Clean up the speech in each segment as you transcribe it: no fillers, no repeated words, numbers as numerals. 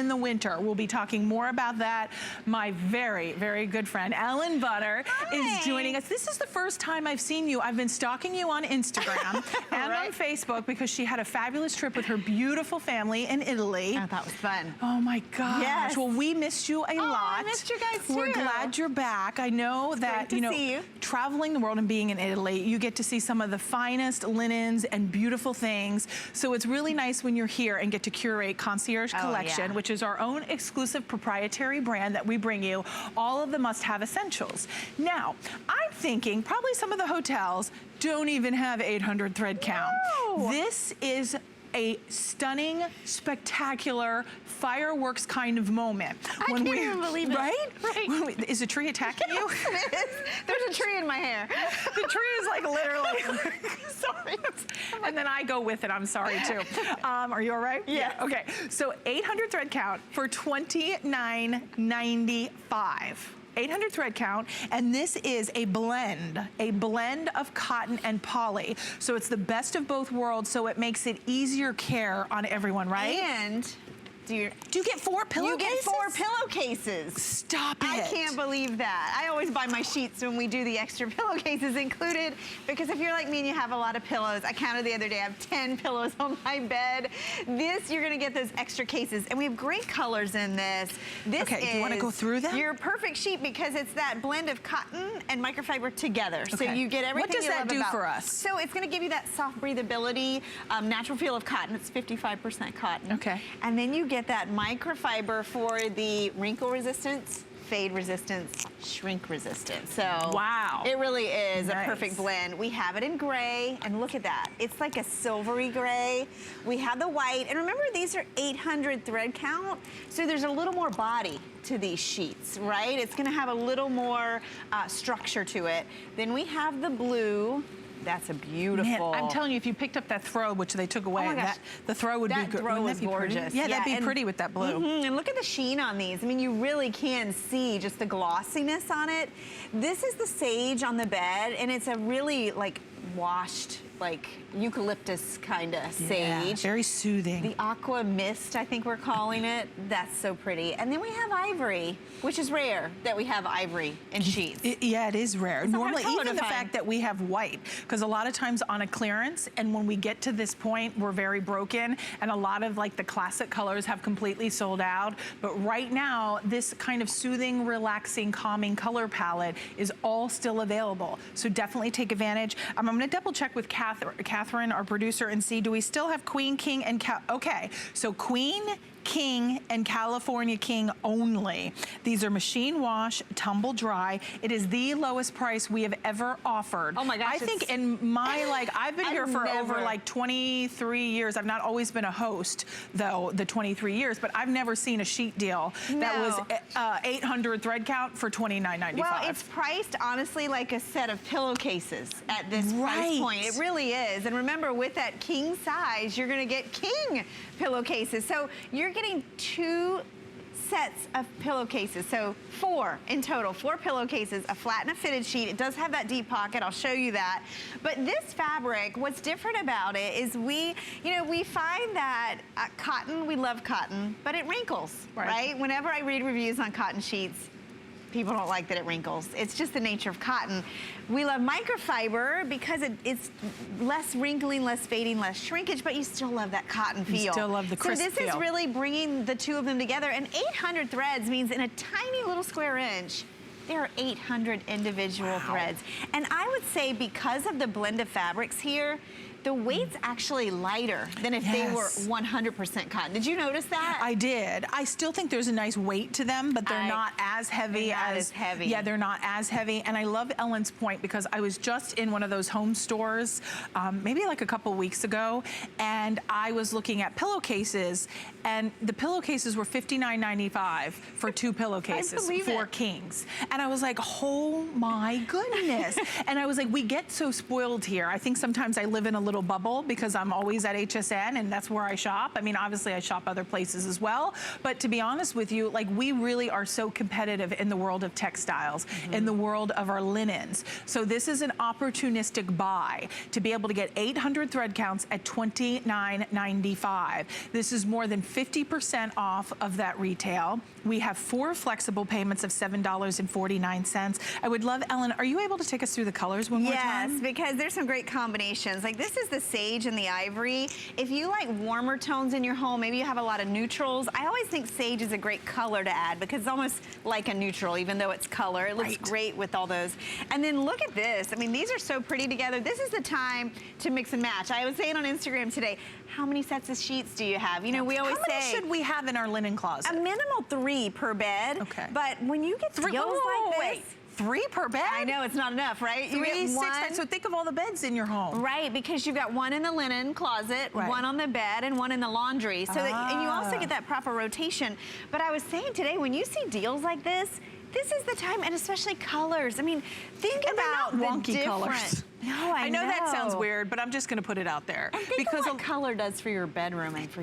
in the winter. We'll be talking more about that. My very, very good friend, Ellen Butter, is joining us. This is the first time I've seen you. I've been stalking you on Instagram and on Facebook because she had a fabulous trip with her beautiful family in Italy. Oh, that was fun. Oh my gosh. Yes. Well, we missed you a lot. I missed you guys too. We're glad you're back. I know that, you know, traveling the world and being in Italy, you get to see some of the finest linens and beautiful things. So it's really nice when you're here and get to curate Concierge Collection, which is our own exclusive proprietary brand that we bring you all of the must-have essentials. Now, I'm thinking probably some of the hotels don't even have 800 thread count. No. This is a stunning, spectacular, fireworks kind of moment. I can't even believe it. Right? Is a tree attacking you? It is. There's a tree in my hair. The tree is like literally, sorry. And then I go with it, I'm sorry too. Are you all right? Yeah. Okay, so 800 thread count for $29.95. 800 thread count, and this is a blend of cotton and poly. So it's the best of both worlds, so it makes it easier care on everyone, right? And do you get 4 pillowcases? You get 4 pillowcases. Stop it. I can't believe that. I always buy my sheets when we do the extra pillowcases included, because if you're like me and you have a lot of pillows, I counted the other day, I have 10 pillows on my bed. This, you're gonna get those extra cases. And we have great colors in this. This do you wanna go through them? Your perfect sheet because it's that blend of cotton and microfiber together. So you get everything you love about. What does that do for us? So it's gonna give you that soft breathability, natural feel of cotton. It's 55% cotton. Okay. And then you get that microfiber for the wrinkle resistance, fade resistance, shrink resistance. So wow, it really is a perfect blend. We have it in gray, and look at that. It's like a silvery gray. We have the white, and remember these are 800 thread count, so there's a little more body to these sheets, right? It's gonna have a little more structure to it. Then we have the blue. That's a beautiful. Man, I'm telling you, if you picked up that throw, which they took away, the throw would be good. That throw is gorgeous. Yeah, that'd be pretty with that blue. And look at the sheen on these. I mean, you really can see just the glossiness on it. This is the sage on the bed, and it's a really like washed, like eucalyptus kind of sage. Very soothing. The aqua mist, I think we're calling it. That's so pretty. And then we have ivory, which is rare that we have ivory in sheets. Yeah, it is rare. Normally, even the fact that we have white, because a lot of times on a clearance, and when we get to this point, we're very broken, and a lot of like the classic colors have completely sold out. But right now, this kind of soothing, relaxing, calming color palette is all still available. So definitely take advantage. I'm gonna double check with Catherine, our producer, and see, do we still have Queen, King, and okay, so Queen, King, and California King only. These are machine wash, tumble dry. It is the lowest price we have ever offered. Oh my gosh. I think in my, I've been here for over 23 years. I've not always been a host, though, the 23 years, but I've never seen a sheet deal that was 800 thread count for $29.95. Well, it's priced, honestly, like a set of pillowcases at this price point. It really is. And remember, with that king size, you're gonna get king pillowcases. So you're getting 2 sets of pillowcases, so 4 in total, 4 pillowcases, a flat and a fitted sheet. It does have that deep pocket, I'll show you that. But this fabric, what's different about it is we find that cotton, we love cotton, but it wrinkles, right? Whenever I read reviews on cotton sheets, people don't like that it wrinkles. It's just the nature of cotton. We love microfiber because it's less wrinkling, less fading, less shrinkage, but you still love that cotton feel. You still love the crisp feel. So this is really bringing the two of them together. And 800 threads means in a tiny little square inch, there are 800 individual threads. And I would say because of the blend of fabrics here, the weight's actually lighter than if they were 100% cotton. Did you notice that? I did. I still think there's a nice weight to them, but they're not as heavy. Yeah, they're not as heavy. And I love Ellen's point because I was just in one of those home stores, maybe like a couple weeks ago, and I was looking at pillowcases, and the pillowcases were $59.95 for 2 pillowcases, 4 kings. And I was like, oh my goodness. And I was like, we get so spoiled here. I think sometimes I live in a little bubble because I'm always at HSN and that's where I shop. I mean, obviously I shop other places as well, but to be honest with you, like we really are so competitive in the world of textiles, in the world of our linens. So this is an opportunistic buy to be able to get 800 thread counts at $29.95. This is more than 50% off of that retail. We have 4 flexible payments of $7.49. I would love, Ellen, are you able to take us through the colors one more time? Yes, because there's some great combinations. Like this is the sage and the ivory. If you like warmer tones in your home, maybe you have a lot of neutrals, I always think sage is a great color to add because it's almost like a neutral, even though it's color. It looks great with all those. And then look at this. I mean, these are so pretty together. This is the time to mix and match. I was saying on Instagram today, how many sets of sheets do you have? You know, we always say— How many should we have in our linen closet? A minimal 3 per bed. Okay. But when you get deals like this— 3 per bed? I know, it's not enough, right? 3, 6, 9. So think of all the beds in your home. Right, because you've got 1 in the linen closet, 1 on the bed, and 1 in the laundry. So that, and you also get that proper rotation. But I was saying today, when you see deals like this is the time, and especially colors. I mean, think about the wonky colors. No, I know that sounds weird, but I'm just going to put it out there. And think of what color does for your bedroom and for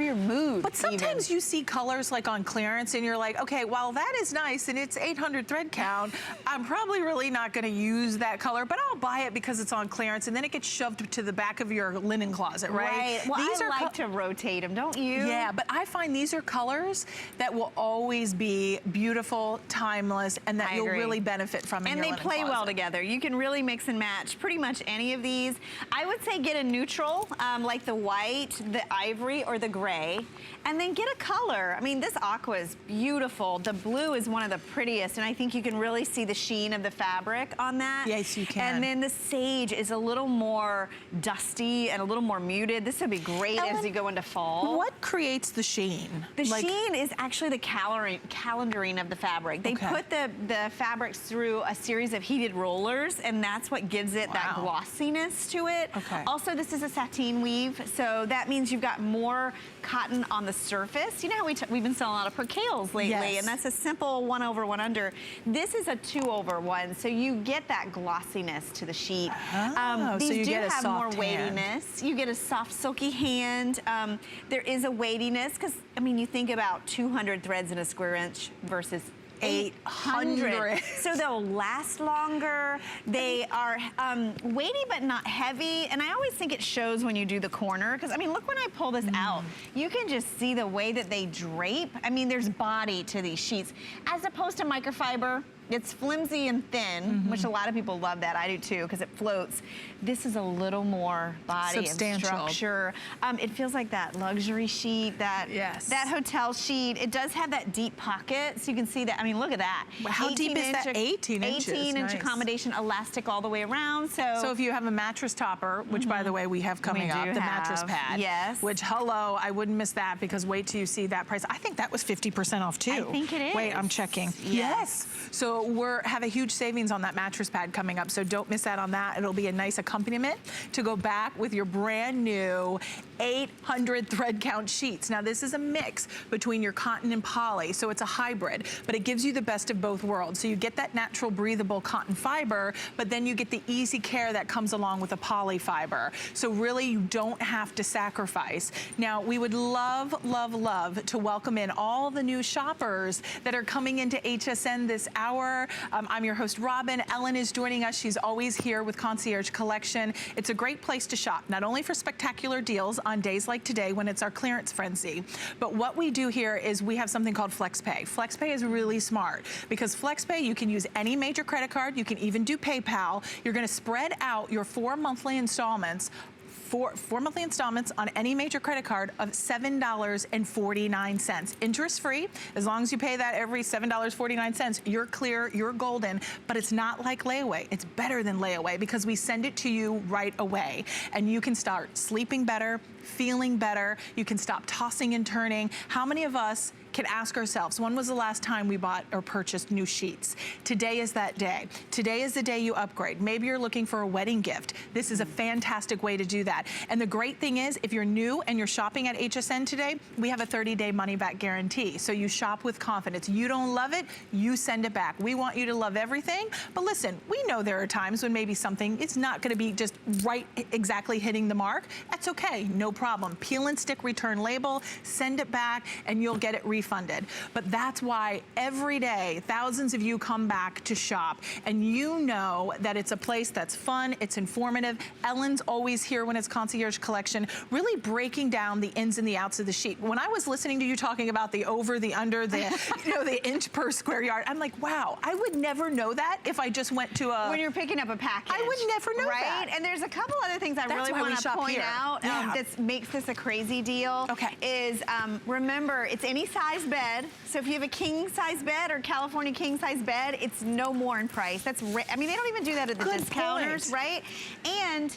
your mood. But sometimes you see colors like on clearance and you're like, okay, well that is nice and it's 800 thread count. I'm probably really not going to use that color, but I'll buy it because it's on clearance, and then it gets shoved to the back of your linen closet, right? Right. Well, I like to rotate them, don't you? Yeah, but I find these are colors that will always be beautiful, timeless, and that you'll really benefit from in your linen closet. And they play well together. You can really mix and match pretty much any of these. I would say get a neutral, like the white, the ivory, or the gray, and then get a color. I mean, this aqua is beautiful. The blue is one of the prettiest, and I think you can really see the sheen of the fabric on that. Yes, you can. And then the sage is a little more dusty and a little more muted. This would be great as you go into fall. What creates the sheen? The sheen is actually the calendaring of the fabric. They put the fabrics through a series of heated rollers, and that's what gives it that glossiness to it. Also, this is a sateen weave, so that means you've got more cotton on the surface. You know how we've been selling a lot of percales lately, and that's a simple 1 over 1 under. This is a 2 over 1, so you get that glossiness to the sheet. These so you do get have more weightiness. You get a soft, silky hand. There is a weightiness because, I mean, you think about 200 threads in a square inch versus 800. So they'll last longer. They are weighty but not heavy. And I always think it shows when you do the corner, because I mean, look when I pull this out, you can just see the way that they drape. I mean, there's body to these sheets as opposed to microfiber. It's flimsy and thin, which a lot of people love that. I do too, because it floats. This is a little more body and structure. It feels like that luxury sheet, that hotel sheet. It does have that deep pocket, so you can see that. I mean, look at that. How deep is that? 18 inches. 18-inch accommodation, elastic all the way around. So if you have a mattress topper, which by the way we have coming up, the mattress pad. Yes. Which, hello, I wouldn't miss that, because wait till you see that price. I think that was 50% off too. I think it is. Wait, I'm checking. Yes. So have a huge savings on that mattress pad coming up, so don't miss out on that. It'll be a nice accompaniment to go back with your brand new 800 thread count sheets. Now this is a mix between your cotton and poly, so it's a hybrid, but it gives you the best of both worlds. So you get that natural breathable cotton fiber, but then you get the easy care that comes along with a poly fiber. So really you don't have to sacrifice. Now we would love, love, love to welcome in all the new shoppers that are coming into HSN this hour. I'm your host, Robin. Ellen is joining us. She's always here with Concierge Collection. It's a great place to shop, not only for spectacular deals on days like today when it's our clearance frenzy, but what we do here is we have something called FlexPay. FlexPay is really smart because FlexPay, you can use any major credit card. You can even do PayPal. You're going to spread out your 4 monthly installments four monthly installments on any major credit card of $7.49. Interest-free. As long as you pay that every $7.49, you're clear, you're golden, but it's not like layaway. It's better than layaway because we send it to you right away, and you can start sleeping better, feeling better. You can stop tossing and turning. How many of us can ask ourselves, when was the last time we bought or purchased new sheets? Today is that day. Today is the day you upgrade. Maybe you're looking for a wedding gift. This is a fantastic way to do that. And the great thing is, if you're new and you're shopping at HSN today, we have a 30-day money-back guarantee. So you shop with confidence. You don't love it, you send it back. We want you to love everything. But listen, we know there are times when maybe something, it's not gonna be just right exactly hitting the mark. That's okay, no problem. Peel and stick return label, send it back, and you'll get it refunded. But that's why every day, thousands of you come back to shop, and you know that it's a place that's fun, it's informative. Ellen's always here when it's Concierge Collection, really breaking down the ins and the outs of the sheet. When I was listening to you talking about the over, the under, the you know, the inch per square yard, I'm like, wow, I would never know that if I just went to a... When you're picking up a package. I would never know right? that. And there's a couple other things I really want to point out that makes this a crazy deal. Okay. Is, remember, it's any size bed. So if you have a king size bed or California king size bed, it's no more in price. That's, I mean, they don't even do that at the discounters, right? And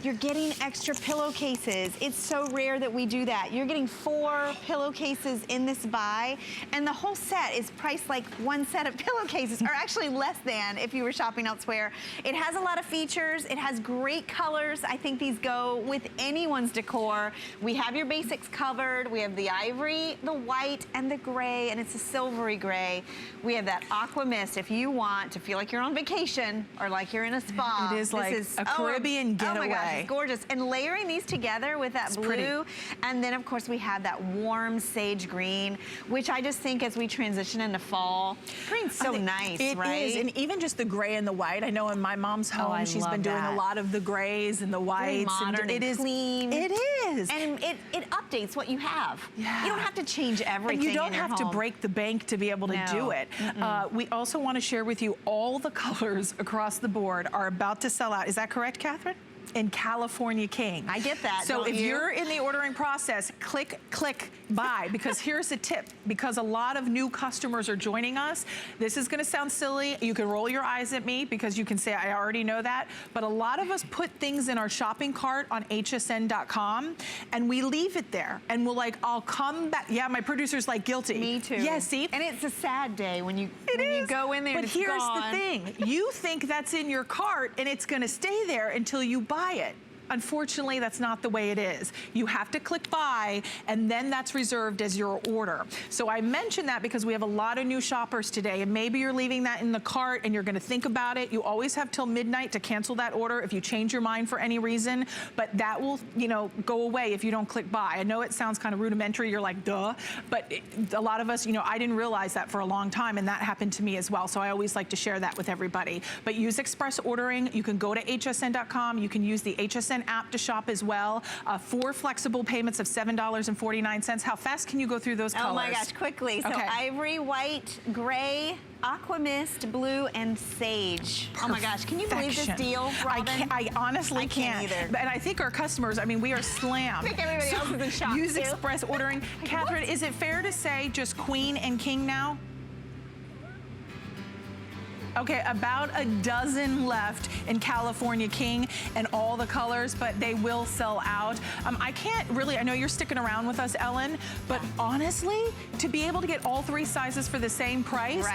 you're getting extra pillowcases. It's so rare that we do that. You're getting 4 pillowcases in this buy, and the whole set is priced like one set of pillowcases, or actually less than if you were shopping elsewhere. It has a lot of features. It has great colors. I think these go with anyone's decor. We have your basics covered. We have the ivory, the white, and the gray, and it's a silvery gray. We have that aqua mist if you want to feel like you're on vacation or like you're in a spa. It is like a Caribbean getaway. Oh my gosh, it's gorgeous. And layering these together with that blue, and then of course we have that warm sage green, which I just think as we transition into fall, green's so nice, right? It is, and even just the gray and the white. I know in my mom's home, she's been doing a lot of the grays and the whites. Very modern and clean. It is. And it updates what you have. Yeah. You don't have to change everything. And you don't have to break the bank to be able to do it. We also want to share with you all the colors across the board are about to sell out. Is that correct, Catherine? In California King. I get that. So if you're in the ordering process, click, buy, because here's a tip. Because a lot of new customers are joining us, this is gonna sound silly. You can roll your eyes at me because you can say, I already know that. But a lot of us put things in our shopping cart on hsn.com and we leave it there. And we're like, I'll come back. Yeah, my producer's like guilty. Me too. Yeah, see? And it's a sad day when you go in there and it's gone. But here's the thing. You think that's in your cart and it's gonna stay there until you buy it. Unfortunately, that's not the way it is. You have to click buy, and then that's reserved as your order. So I mention that because we have a lot of new shoppers today, and maybe you're leaving that in the cart and you're gonna think about it. You always have till midnight to cancel that order if you change your mind for any reason, but that will, you know, go away if you don't click buy. I know it sounds kind of rudimentary, you're like, duh, but a lot of us, you know, I didn't realize that for a long time, and that happened to me as well, so I always like to share that with everybody. But use express ordering. You can go to hsn.com. You can use the HSN app to shop as well. 4 flexible payments of $7.49. How fast can you go through those colors? Oh my gosh, quickly. So ivory, white, gray, aqua mist, blue, and sage. Oh my gosh, can you believe this deal, Robin? I honestly can't either. And I think our customers, I mean, we are slammed. I think everybody else is in shock Use too. express ordering. Catherine, is it fair to say just queen and king now? Okay, about a dozen left in California King and all the colors, but they will sell out. I can't really, I know you're sticking around with us, Ellen, but honestly, to be able to get all 3 sizes for the same price,